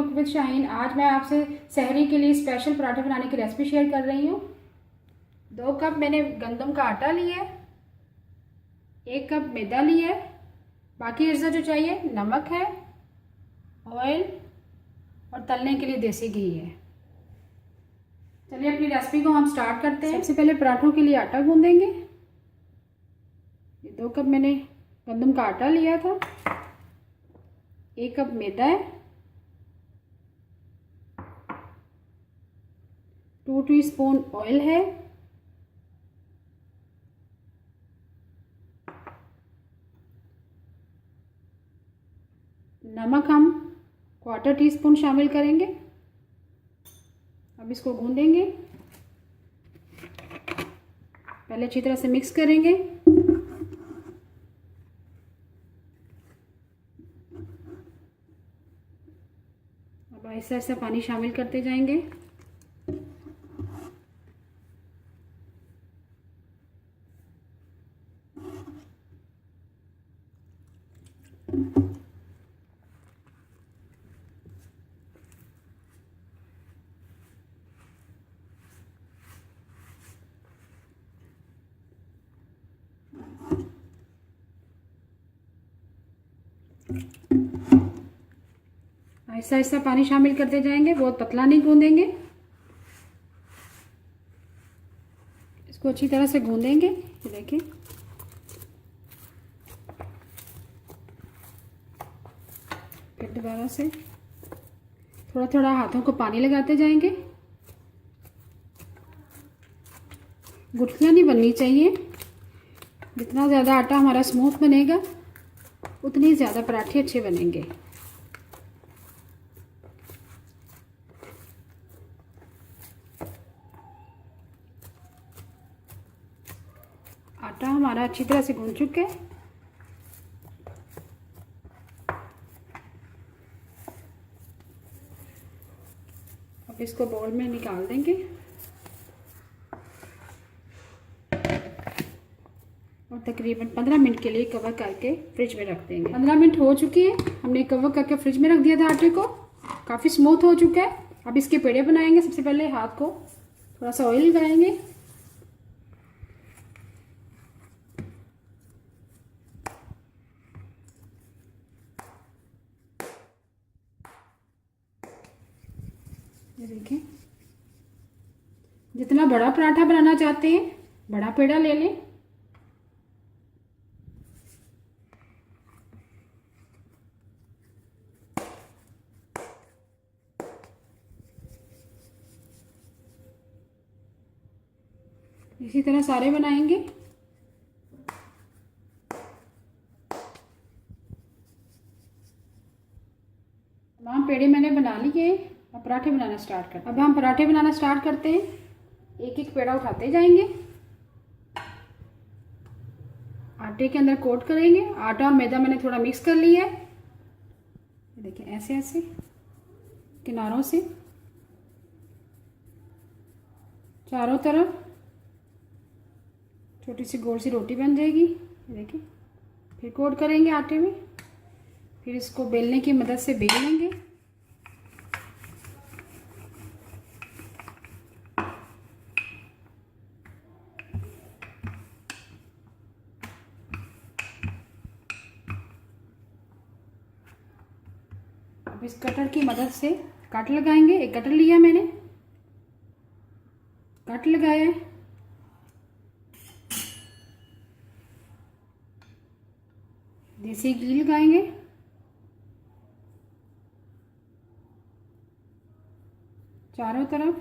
Cook with Shaheen. आज मैं आपसे सहरी के लिए स्पेशल पराठे बनाने की रेसिपी शेयर कर रही हूँ। 2 कप मैंने गंदम का आटा लिया है, 1 कप मैदा लिया है, बाकी अज्जा जो चाहिए नमक है, ऑयल और तलने के लिए देसी घी है। चलिए अपनी रेसिपी को हम स्टार्ट करते हैं। सबसे पहले पराठों के लिए आटा गूंदेंगे। ये 2 कप मैंने गंदम का आटा लिया था, 1 कप मैदा है, 2 टीस्पून ऑयल है, नमक हम 1/4 टीस्पून शामिल करेंगे। अब इसको गूंदेंगे, पहले अच्छी तरह से मिक्स करेंगे। अब ऐसा ऐसा पानी शामिल करते जाएंगे। ऐसा ऐसा पानी शामिल करते जाएंगे, बहुत पतला नहीं गूंदेंगे। इसको अच्छी तरह से गूंदेंगे। ये देखिए, फिर दोबारा से थोड़ा थोड़ा हाथों को पानी लगाते जाएंगे। गुठलियाँ नहीं बननी चाहिए। जितना ज़्यादा आटा हमारा स्मूथ बनेगा उतनी ज़्यादा पराठे अच्छे बनेंगे। आटा हमारा अच्छी तरह से गूंद चुका है। अब इसको बाउल में निकाल देंगे और तकरीबन 15 मिनट के लिए कवर करके फ्रिज में रख देंगे। 15 मिनट हो चुके हैं, हमने कवर करके फ्रिज में रख दिया था आटे को। काफ़ी स्मूथ हो चुका है। अब इसके पेड़े बनाएंगे। सबसे पहले हाथ को थोड़ा सा ऑयल लगाएंगे। ये देखिए, जितना बड़ा पराठा बनाना चाहते हैं बड़ा पेड़ा ले लें। इसी तरह सारे बनाएंगे। तमाम पेड़े मैंने बना लिए। अब पराठे बनाना स्टार्ट करते हैं। अब हम पराठे बनाना स्टार्ट करते हैं। एक एक पेड़ा उठाते जाएंगे, आटे के अंदर कोट करेंगे। आटा और मैदा मैंने थोड़ा मिक्स कर लिया है। देखिए, ऐसे ऐसे किनारों से चारों तरफ छोटी सी गोल सी रोटी बन जाएगी। देखिए, फिर कोट करेंगे आटे में। फिर इसको बेलने की मदद से बेल लेंगे। अब इस कटर की मदद से कट लगाएंगे। एक कटर लिया मैंने, कट लगाया है। देसी घी लगाएंगे। चारों तरफ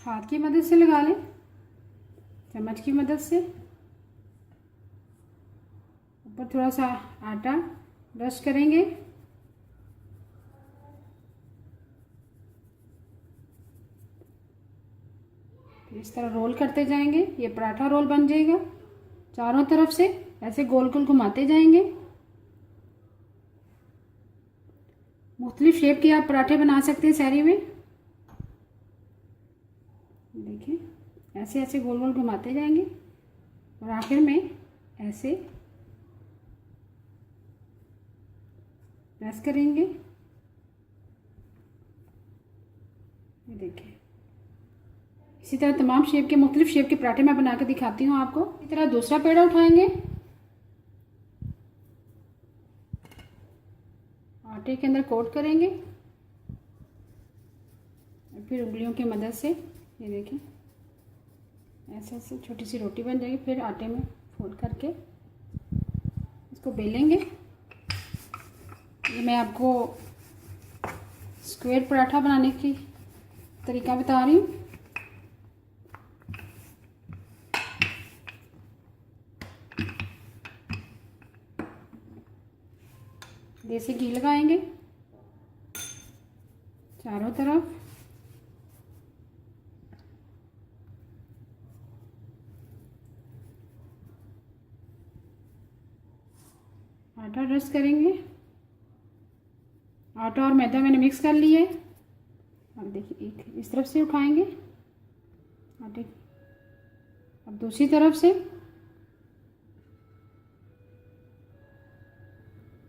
हाथ की मदद से लगा लें, चम्मच की मदद से। ऊपर थोड़ा सा आटा ब्रश करेंगे। फिर इस तरह रोल करते जाएंगे। ये पराठा रोल बन जाएगा। चारों तरफ से ऐसे गोल गोल घुमाते जाएंगे। मुख्तलिफ शेप के आप पराठे बना सकते हैं सहरी में। देखिए, ऐसे ऐसे गोल गोल घुमाते जाएंगे और आखिर में ऐसे प्रेस करेंगे। ये देखिए, इसी तरह तमाम शेप के, मुख्तलिफ शेप के पराठे मैं बना के दिखाती हूँ आपको। इसी तरह दूसरा पेड़ा उठाएंगे, आटे के अंदर कोट करेंगे, फिर उंगलियों की मदद से ये देखिए ऐसे ऐसे छोटी सी रोटी बन जाएगी। फिर आटे में फोल्ड करके इसको बेलेंगे। ये मैं आपको स्क्वायर पराठा बनाने की तरीका बता रही हूँ। देसी घी लगाएंगे चारों तरफ। आटा रस्ट करेंगे। आटा और मैदा मैंने मिक्स कर लिया है। अब देखिए, एक इस तरफ से उठाएंगे आटे, अब दूसरी तरफ से,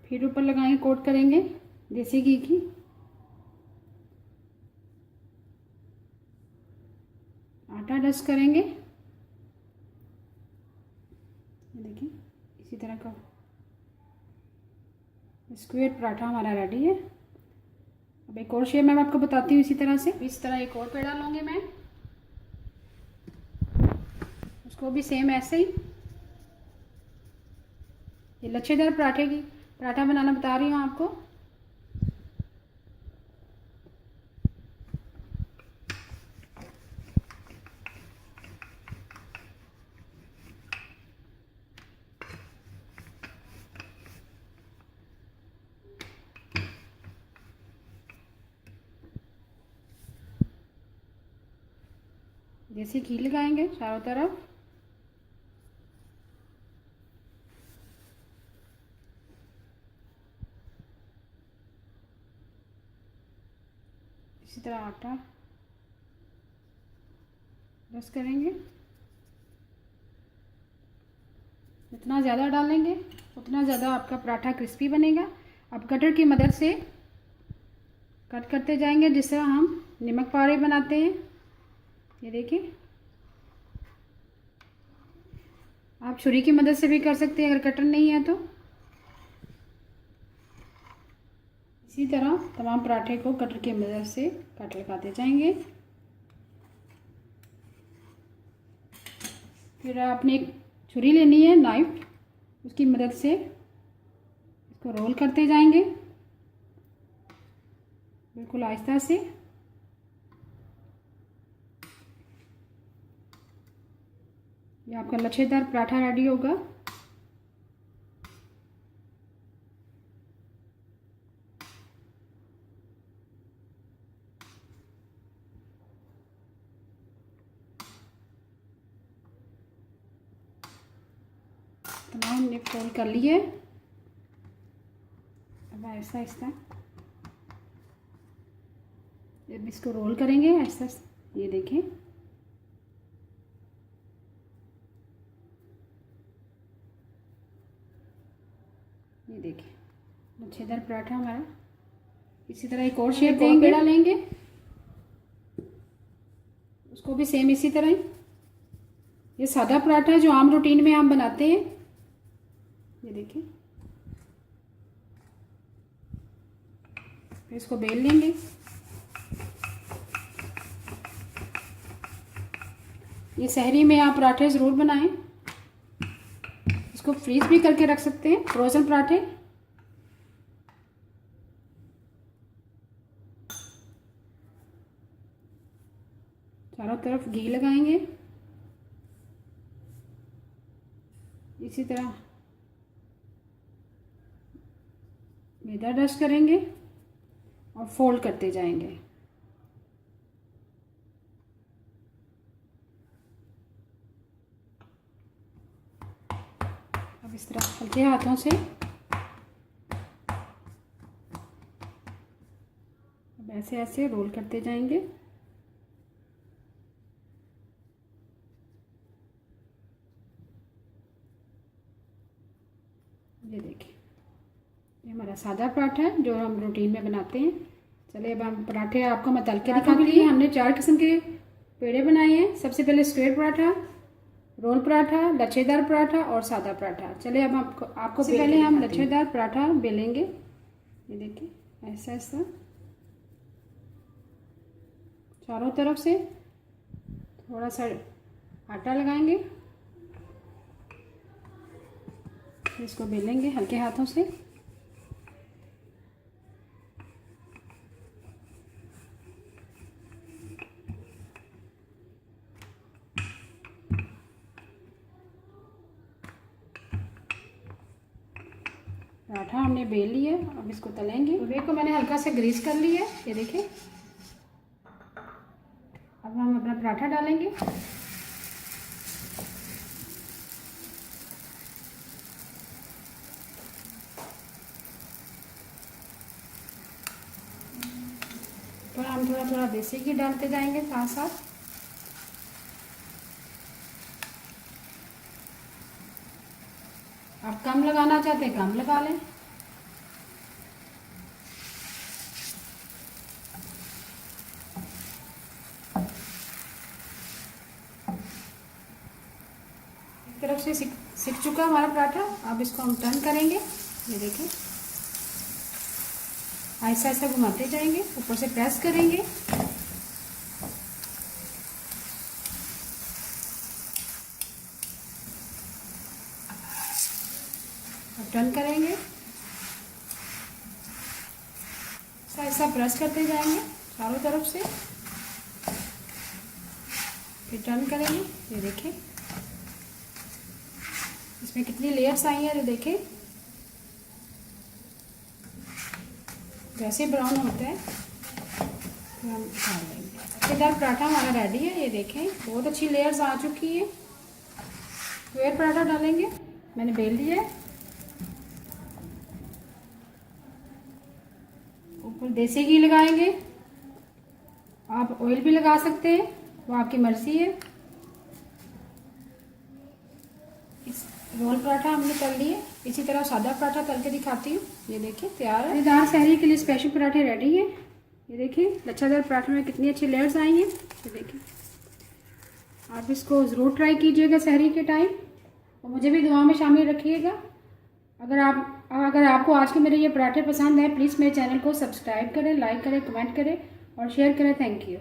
फिर ऊपर लगाएंगे, कोट करेंगे देसी घी की। आटा डस्ट करेंगे। ये देखिए, इसी तरह का स्क्वायर पराठा हमारा रेडी है। अब एक और शेप मैं आपको बताती हूँ इसी तरह से। इस तरह एक और पेड़ा लूँगी मैं, उसको भी सेम ऐसे ही, ये लच्छेदार पराठा बनाना बता रही हूँ आपको। देसी घी लगाएंगे चारों तरफ। इसी तरह आटा रस करेंगे। जितना ज़्यादा डालेंगे उतना ज़्यादा आपका पराठा क्रिस्पी बनेगा। अब कटर की मदद से कट करते जाएंगे, जिस तरह हम नमक पारे बनाते हैं। ये देखिए, आप छुरी की मदद से भी कर सकते हैं अगर कटर नहीं है तो। इसी तरह तमाम पराठे को कटर की मदद से कट लगाते जाएंगे। फिर आपने एक छुरी लेनी है, नाइफ, उसकी मदद से इसको रोल करते जाएंगे बिल्कुल आहिस्ता से। ये आपका लच्छेदार पराठा रेडी होगा। तमाम हमने फोल्ड कर लिए। अब ऐसा ऐसा अब इसको रोल करेंगे ऐसा। ये देखें, ये देखिए लच्छेदार पराठा हमारा। इसी तरह एक और शेप देंगे, पेड़ा लेंगे, उसको भी सेम इसी तरह ही। ये सादा पराठा है जो आम रूटीन में हम बनाते हैं। ये देखिए, फिर इसको बेल लेंगे। ये सहरी में आप पराठे ज़रूर बनाएं। इसको फ्रीज भी करके रख सकते हैं, फ्रोज़न पराठे। चारों तरफ घी लगाएंगे। इसी तरह मैदा डस्ट करेंगे और फोल्ड करते जाएंगे। अब इस तरह हल्के हाथों से अब ऐसे ऐसे रोल करते जाएंगे। ये देखिए, ये हमारा सादा पराठा है जो हम रूटीन में बनाते हैं। चलिए अब हम पराठे आपको मैं तल के दिखाती हूँ। हमने 4 किस्म के पेड़े बनाए हैं। सबसे पहले स्क्वायर पराठा, रोल पराठा, लच्छेदार पराठा और सादा पराठा। चलिए अब आपको पहले हम लच्छेदार पराठा बेलेंगे। ये देखिए ऐसा ऐसा चारों तरफ से थोड़ा सा आटा लगाएंगे, इसको बेलेंगे हल्के हाथों से। पराठा हमने बेल लिया, अब इसको तलेंगे। तवे को मैंने हल्का से ग्रीस कर लिया है, ये देखिए। अब हम अपना पराठा डालेंगे। तो हम थोड़ा थोड़ा देसी घी डालते जाएंगे साथ साथ। आप कम लगाना चाहते हैं कम लगा लें। एक तरफ से सिक चुका हमारा पराठा, अब इसको हम टर्न करेंगे। ये देखिए ऐसा ऐसा घुमाते जाएंगे, ऊपर से प्रेस करेंगे। अब टर्न करेंगे, ऐसा ऐसा प्रेस करते जाएंगे चारों तरफ से, फिर टर्न करेंगे। ये देखिए इसमें कितनी लेयर्स आई हैं, ये देखिए वैसे ब्राउन होता है। फिर हम डाल लेंगे। लच्छेदार पराठा हमारा रेडी है, ये देखें बहुत अच्छी लेयर्स आ चुकी हैं। स्क्वायर पराठा डालेंगे, मैंने बेल लिया है। ऊपर देसी घी लगाएंगे, आप ऑयल भी लगा सकते हैं, वो आपकी मर्जी है। इस रोल पराठा हमने तल लिए, इसी तरह सादा पराठा तल के दिखाती हूँ। ये देखिए तैयार है। मज़ेदार सहरी के लिए स्पेशल पराठे रेडी है। ये देखिए लच्छेदार पराठे में कितनी अच्छी लेयर्स आई हैं। ये देखिए आप इसको ज़रूर ट्राई कीजिएगा सहरी के टाइम, और मुझे भी दुआ में शामिल रखिएगा। अगर आपको आज के मेरे ये पराठे पसंद हैं, प्लीज़ मेरे चैनल को सब्सक्राइब करें, लाइक करें, कमेंट करें और शेयर करें। Thank you.